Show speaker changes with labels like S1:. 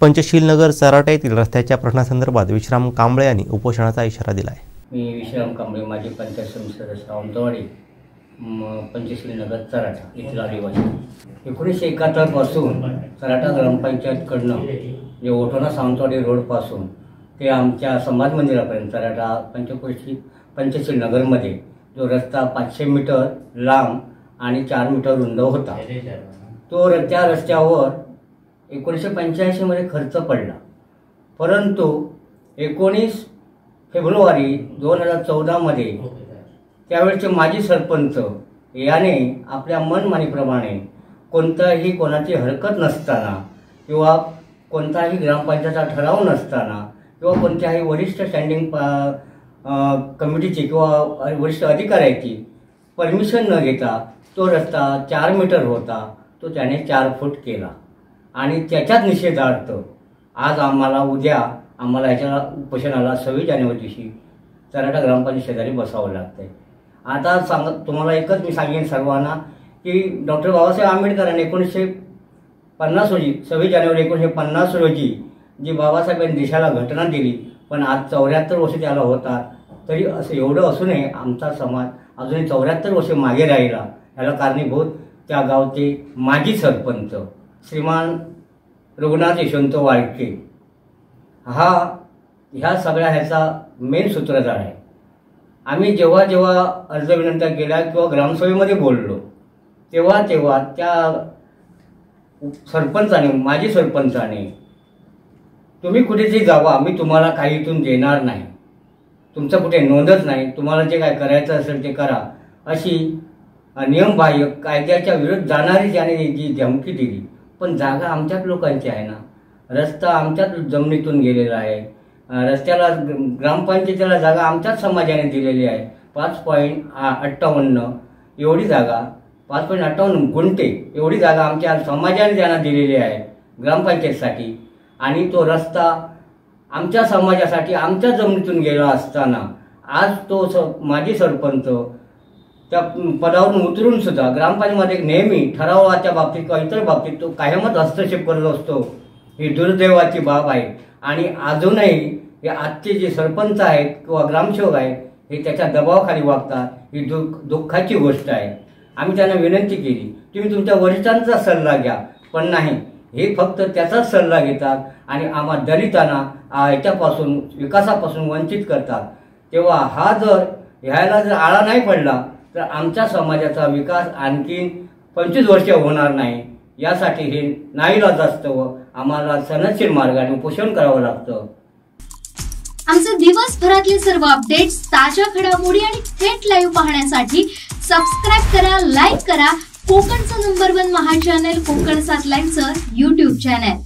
S1: पंचशील नगर चराटा येथील रस्त्याच्या प्रश्नासंदर्भात विश्राम कांबळे यांनी उपोषणाचा इशारा दिला आहे।
S2: मी विश्राम कांबळे, माजी पंचायत समिती सदस्य, सावंतवाडी, पंचशील नगर चराटा इथला रहिवासी। 1971 पासून चराटा ग्रामपंचायतकडनं जे ओठोना सावंतवाडी रोडपासून ते आमच्या समाज मंदिरापर्यंत चराटा पंचशील नगरमध्ये जो रस्ता 500 मीटर लांब आणि 4 मीटर रुंद होता, तो त्या रस्त्यावर 1985 मध्ये खर्च पडला। परंतु 19 फेब्रुवारी 2014 मध्ये त्यावेळेचे माजी सरपंच याने आपल्या मनमानीप्रमाणे कोणताही कोणाची हरकत नसताना किंवा कोणताही ग्रामपंचायतचा ठराव नसताना किंवा कोणत्याही वरिष्ठ स्टँडिंग कमिटीची किंवा वरिष्ठ अधिकाऱ्याची परमिशन न घेता तो रस्ता 4 मीटर होता, तो त्याने 4 फूट केला। आणि त्याच्याच निषेधार्थ आज उद्या आम्हाला ह्याच्या उपोषणाला 26 जानेवारी दिवशी चराटा ग्रामपंचायत शेजारी बसावं लागतंय। आता तुम्हाला एकच मी सांगेन सर्वांना की डॉक्टर बाबासाहेब आंबेडकरांनी 1950 रोजी 26 जानेवारी 1950 रोजी जी बाबासाहेबांनी देशाला घटना दिली, पण आज 74 वर्ष त्याला होतात, तरी असं एवढं असूनही आमचा समाज अजूनही 74 वर्ष मागे राहिला। याला कारणीभूत त्या गावचे माजी सरपंच श्रीमान रघुनाथ यशवंत वाळके ह्या सगळ्या ह्याचा मेन सूत्रधार आहे। आम्ही जेव्हा जेव्हा अर्ज विनंत्या केल्या किंवा ग्रामसभेमध्ये बोललो तेव्हा त्या सरपंचाने, माजी सरपंचाने, तुम्ही कुठेतरी जावा, मी तुम्हाला काही इथून देणार नाही, तुमचं कुठे नोंदच नाही, तुम्हाला जे काय करायचं असेल ते करा, अशी नियमबाह्य कायद्याच्या विरुद्ध जाणारी त्याने जी धमकी दिली। पण जागा आमच्याच लोकांची आहे ना, रस्ता आमच्याच जमिनीतून गेलेला आहे, रस्त्याला ग्रामपंचायतीला जागा आमच्याच समाजाने दिलेली आहे। 5.58 एवढी जागा, 5.58 गुंठे एवढी जागा आमच्या समाजाने त्यांना दिलेली आहे ग्रामपंचायतीसाठी। आणि तो रस्ता आमच्या समाजासाठी आमच्या जमिनीतून गेला असताना आज तो माजी सरपंच त्या पदावरून उतरून सुद्धा ग्रामपंचायतीमध्ये नेहमी ठरावाच्या बाबतीत किंवा इतर बाबतीत तो कायमच हस्तक्षेप करत असतो। ही दुर्दैवाची बाब आहे। आणि अजूनही हे आजचे जे सरपंच आहेत किंवा ग्रामसेवक आहेत हे त्याच्या दबावाखाली वागतात, ही दुःखाची गोष्ट आहे। आम्ही त्यांना विनंती केली, तुम्ही तुमच्या वरिष्ठांचा सल्ला घ्या, पण नाही, हे फक्त त्याचाच सल्ला घेतात आणि आम्हा दलितांना याच्यापासून विकासापासून वंचित करतात। तेव्हा ह्याला जर आळा नाही पडला तर आमच्या समाजाचा विकास आणखी 25 वर्ष होणार नाही। यासाठी हे नाईलाज असतं, आम्हाला सनदशीर मार्गाने उपोषण करावं लागतं।
S3: आमचे दिवसभरातले सर्व अपडेट्स, ताज्या घडामोडी आणि थेट लाईव्ह पाहण्यासाठी सबस्क्राइब करा, लाईक करा कोकणचं नंबर 1 महा चॅनल कोकण 7 लाईनचं YouTube चॅनल।